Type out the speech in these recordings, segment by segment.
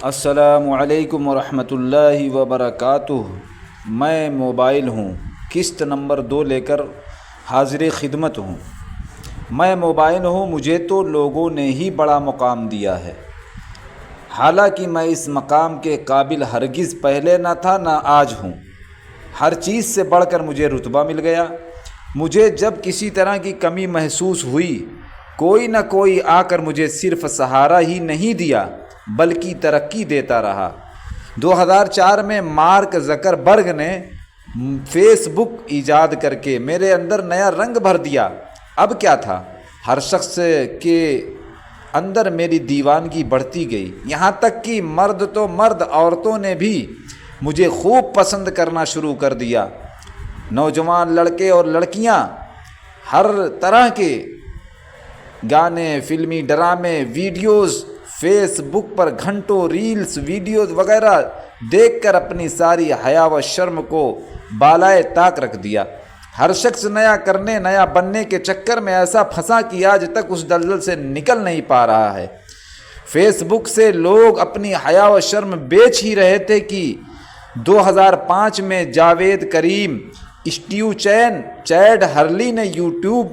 السلام علیکم ورحمۃ اللہ وبرکاتہ۔ میں موبائل ہوں، قسط نمبر 2 لے کر حاضر خدمت ہوں۔ میں موبائل ہوں، مجھے تو لوگوں نے ہی بڑا مقام دیا ہے، حالانکہ میں اس مقام کے قابل ہرگز پہلے نہ تھا نہ آج ہوں۔ ہر چیز سے بڑھ کر مجھے رتبہ مل گیا۔ مجھے جب کسی طرح کی کمی محسوس ہوئی، کوئی نہ کوئی آ کر مجھے صرف سہارا ہی نہیں دیا بلکہ ترقی دیتا رہا۔ 2004 میں مارک زکربرگ نے فیس بک ایجاد کر کے میرے اندر نیا رنگ بھر دیا۔ اب کیا تھا، ہر شخص کے اندر میری دیوانگی بڑھتی گئی، یہاں تک کہ مرد تو مرد، عورتوں نے بھی مجھے خوب پسند کرنا شروع کر دیا۔ نوجوان لڑکے اور لڑکیاں ہر طرح کے گانے، فلمی ڈرامے، ویڈیوز فیس بک پر گھنٹوں ریلز، ویڈیوز وغیرہ دیکھ کر اپنی ساری حیا و شرم کو بالائے طاق رکھ دیا۔ ہر شخص نیا کرنے، نیا بننے کے چکر میں ایسا پھنسا کہ آج تک اس دلدل سے نکل نہیں پا رہا ہے۔ فیس بک سے لوگ اپنی حیا و شرم بیچ ہی رہے تھے کہ 2005 میں جاوید کریم، اسٹیو چین، چیڈ ہرلی نے یوٹیوب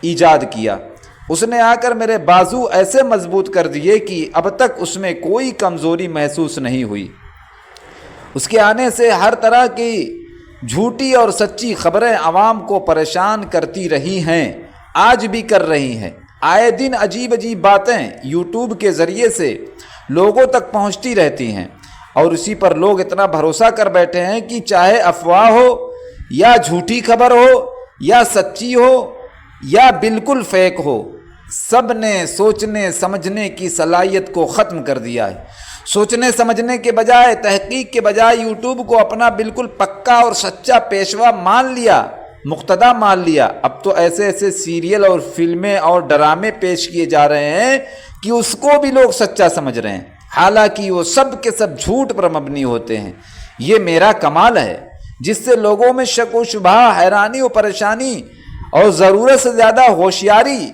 ایجاد کیا۔ اس نے آ کر میرے بازو ایسے مضبوط کر دیے کہ اب تک اس میں کوئی کمزوری محسوس نہیں ہوئی۔ اس کے آنے سے ہر طرح کی جھوٹی اور سچی خبریں عوام کو پریشان کرتی رہی ہیں، آج بھی کر رہی ہیں۔ آئے دن عجیب عجیب باتیں یوٹیوب کے ذریعے سے لوگوں تک پہنچتی رہتی ہیں، اور اسی پر لوگ اتنا بھروسہ کر بیٹھے ہیں کہ چاہے افواہ ہو یا جھوٹی خبر ہو یا سچی ہو یا بالکل فیک ہو، سب نے سوچنے سمجھنے کی صلاحیت کو ختم کر دیا ہے۔ سوچنے سمجھنے کے بجائے، تحقیق کے بجائے یوٹیوب کو اپنا بالکل پکا اور سچا پیشوا مان لیا، مقتدا مان لیا۔ اب تو ایسے ایسے سیریل اور فلمیں اور ڈرامے پیش کیے جا رہے ہیں کہ اس کو بھی لوگ سچا سمجھ رہے ہیں، حالانکہ وہ سب کے سب جھوٹ پر مبنی ہوتے ہیں۔ یہ میرا کمال ہے، جس سے لوگوں میں شک و شبہ، حیرانی و پریشانی اور ضرورت سے زیادہ ہوشیاری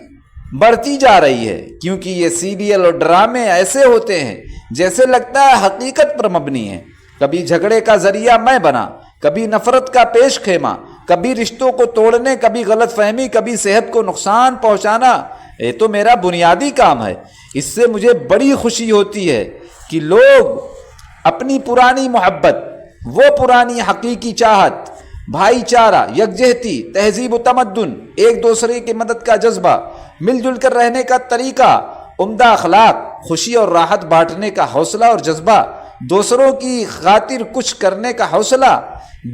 بڑھتی جا رہی ہے، کیونکہ یہ سیریل اور ڈرامے ایسے ہوتے ہیں جیسے لگتا ہے حقیقت پر مبنی ہے۔ کبھی جھگڑے کا ذریعہ میں بنا، کبھی نفرت کا پیش خیمہ، کبھی رشتوں کو توڑنے، کبھی غلط فہمی، کبھی صحت کو نقصان پہنچانا۔ یہ تو میرا بنیادی کام ہے۔ اس سے مجھے بڑی خوشی ہوتی ہے کہ لوگ اپنی پرانی محبت، وہ پرانی حقیقی چاہت، بھائی چارہ، یکجہتی، تہذیب و تمدن، ایک دوسرے کی مدد کا جذبہ، مل جل کر رہنے کا طریقہ، عمدہ اخلاق، خوشی اور راحت بانٹنے کا حوصلہ اور جذبہ، دوسروں کی خاطر کچھ کرنے کا حوصلہ،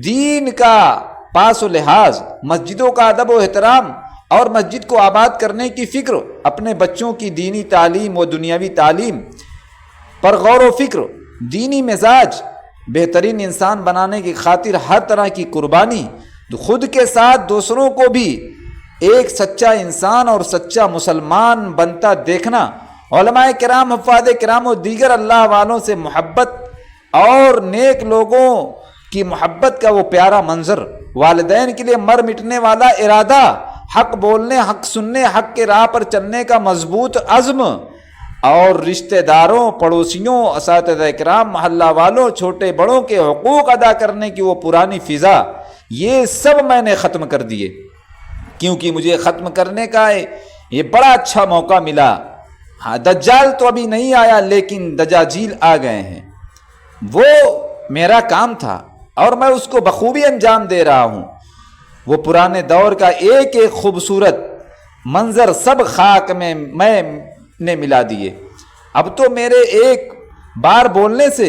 دین کا پاس و لحاظ، مسجدوں کا ادب و احترام اور مسجد کو آباد کرنے کی فکر، اپنے بچوں کی دینی تعلیم و دنیاوی تعلیم پر غور و فکر، دینی مزاج، بہترین انسان بنانے کی خاطر ہر طرح کی قربانی، خود کے ساتھ دوسروں کو بھی ایک سچا انسان اور سچا مسلمان بنتا دیکھنا، علماء کرام، حفاظ کرام و دیگر اللہ والوں سے محبت اور نیک لوگوں کی محبت کا وہ پیارا منظر، والدین کے لیے مر مٹنے والا ارادہ، حق بولنے، حق سننے، حق کے راہ پر چلنے کا مضبوط عزم، اور رشتہ داروں، پڑوسیوں، اساتذہ کرام، محلہ والوں، چھوٹے بڑوں کے حقوق ادا کرنے کی وہ پرانی فضا، یہ سب میں نے ختم کر دیے، کیونکہ مجھے ختم کرنے کا یہ بڑا اچھا موقع ملا۔ ہاں، دجال تو ابھی نہیں آیا، لیکن دجاجیل آ گئے ہیں۔ وہ میرا کام تھا اور میں اس کو بخوبی انجام دے رہا ہوں۔ وہ پرانے دور کا ایک ایک خوبصورت منظر سب خاک میں نے ملا دیے۔ اب تو میرے ایک بار بولنے سے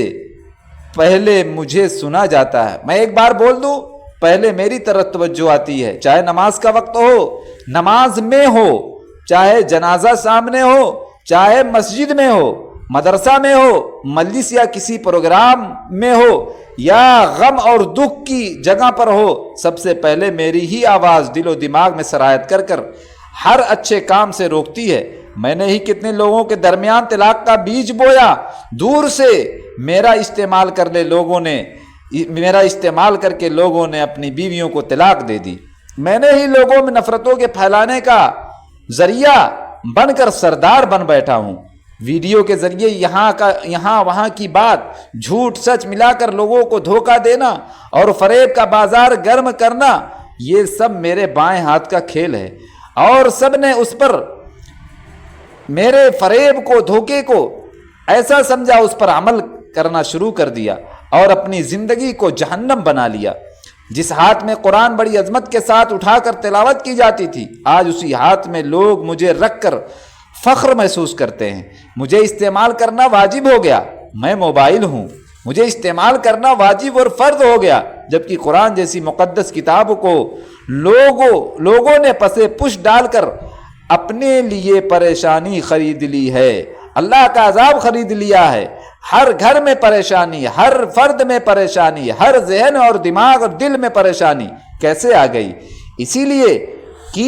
پہلے مجھے سنا جاتا ہے۔ میں ایک بار بول دوں، پہلے میری طرف توجہ آتی ہے، چاہے نماز کا وقت ہو، نماز میں ہو، چاہے جنازہ سامنے ہو، چاہے مسجد میں ہو، مدرسہ میں ہو، مجلس یا کسی پروگرام میں ہو، یا غم اور دکھ کی جگہ پر ہو، سب سے پہلے میری ہی آواز دل و دماغ میں سرایت کر کر ہر اچھے کام سے روکتی ہے۔ میں نے ہی کتنے لوگوں کے درمیان طلاق کا بیج بویا، دور سے میرا استعمال کر کے لوگوں نے اپنی بیویوں کو طلاق دے دی۔ میں نے ہی لوگوں میں نفرتوں کے پھیلانے کا ذریعہ بن کر سردار بن بیٹھا ہوں۔ ویڈیو کے ذریعے یہاں وہاں کی بات جھوٹ سچ ملا کر لوگوں کو دھوکہ دینا اور فریب کا بازار گرم کرنا، یہ سب میرے بائیں ہاتھ کا کھیل ہے، اور سب نے اس پر میرے فریب کو، دھوکے کو ایسا سمجھا، اس پر عمل کرنا شروع کر دیا اور اپنی زندگی کو جہنم بنا لیا۔ جس ہاتھ میں قرآن بڑی عظمت کے ساتھ اٹھا کر تلاوت کی جاتی تھی، آج اسی ہاتھ میں لوگ مجھے رکھ کر فخر محسوس کرتے ہیں۔ مجھے استعمال کرنا واجب ہو گیا، میں موبائل ہوں، مجھے استعمال کرنا واجب اور فرض ہو گیا، جبکہ قرآن جیسی مقدس کتاب کو لوگوں نے پسے پش ڈال کر اپنے لیے پریشانی خرید لی ہے، اللہ کا عذاب خرید لیا ہے۔ ہر گھر میں پریشانی، ہر فرد میں پریشانی، ہر ذہن اور دماغ اور دل میں پریشانی کیسے آ گئی؟ اسی لیے کہ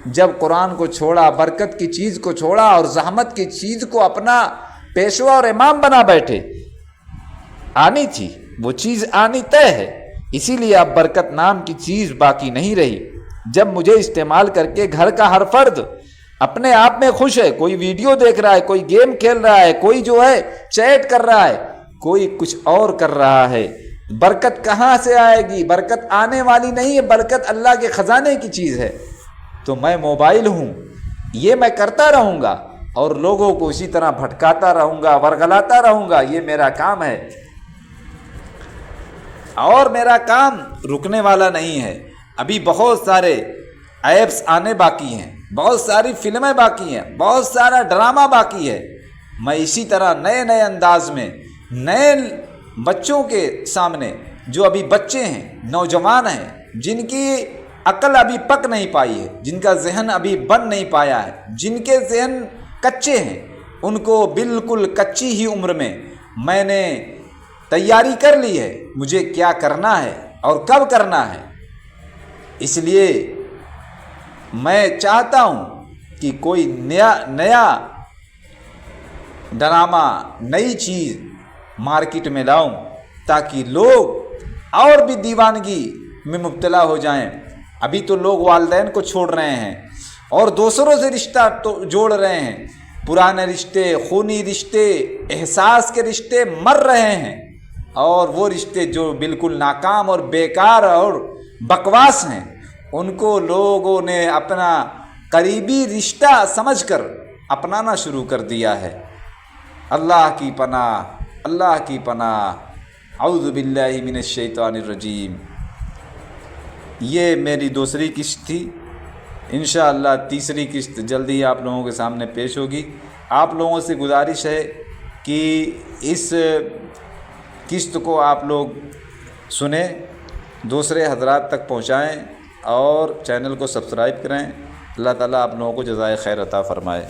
جب قرآن کو چھوڑا، برکت کی چیز کو چھوڑا اور زحمت کی چیز کو اپنا پیشوا اور امام بنا بیٹھے۔ آنی تھی وہ چیز، آنی طے ہے، اسی لیے اب برکت نام کی چیز باقی نہیں رہی۔ جب مجھے استعمال کر کے گھر کا ہر فرد اپنے آپ میں خوش ہے، کوئی ویڈیو دیکھ رہا ہے، کوئی گیم کھیل رہا ہے، کوئی جو ہے چیٹ کر رہا ہے، کوئی کچھ اور کر رہا ہے، برکت کہاں سے آئے گی؟ برکت آنے والی نہیں ہے، برکت اللہ کے خزانے کی چیز ہے۔ تو میں موبائل ہوں، یہ میں کرتا رہوں گا اور لوگوں کو اسی طرح بھٹکاتا رہوں گا، ورگلاتا رہوں گا، یہ میرا کام ہے اور میرا کام رکنے والا نہیں ہے۔ ابھی بہت سارے ایپس آنے باقی ہیں، بہت ساری فلمیں باقی ہیں، بہت سارا ڈرامہ باقی ہے۔ میں اسی طرح نئے نئے انداز میں نئے بچوں کے سامنے، جو ابھی بچے ہیں، نوجوان ہیں، جن کی عقل ابھی پک نہیں پائی ہے، جن کا ذہن ابھی بن نہیں پایا ہے، جن کے ذہن کچے ہیں، ان کو بالکل کچی ہی عمر میں نے تیاری کر لی ہے، مجھے کیا کرنا ہے اور کب کرنا ہے۔ اس لیے میں چاہتا ہوں کہ کوئی نیا ڈرامہ، نئی چیز مارکیٹ میں لاؤں تاکہ لوگ اور بھی دیوانگی میں مبتلا ہو جائیں۔ ابھی تو لوگ والدین کو چھوڑ رہے ہیں اور دوسروں سے رشتہ جوڑ رہے ہیں، پرانے رشتے، خونی رشتے، احساس کے رشتے مر رہے ہیں، اور وہ رشتے جو بالکل ناکام اور بیکار اور بکواس ہیں، ان کو لوگوں نے اپنا قریبی رشتہ سمجھ کر اپنانا شروع کر دیا ہے۔ اللہ کی پناہ، اللہ کی پناہ، اعوذ باللہ من الشیطان الرجیم۔ یہ میری دوسری قسط تھی، انشاءاللہ تیسری قسط جلدی ہی آپ لوگوں کے سامنے پیش ہوگی۔ آپ لوگوں سے گزارش ہے کہ اس قسط کو آپ لوگ سنیں، دوسرے حضرات تک پہنچائیں اور چینل کو سبسکرائب کریں۔ اللہ تعالیٰ آپ لوگوں کو جزائے خیر عطا فرمائے۔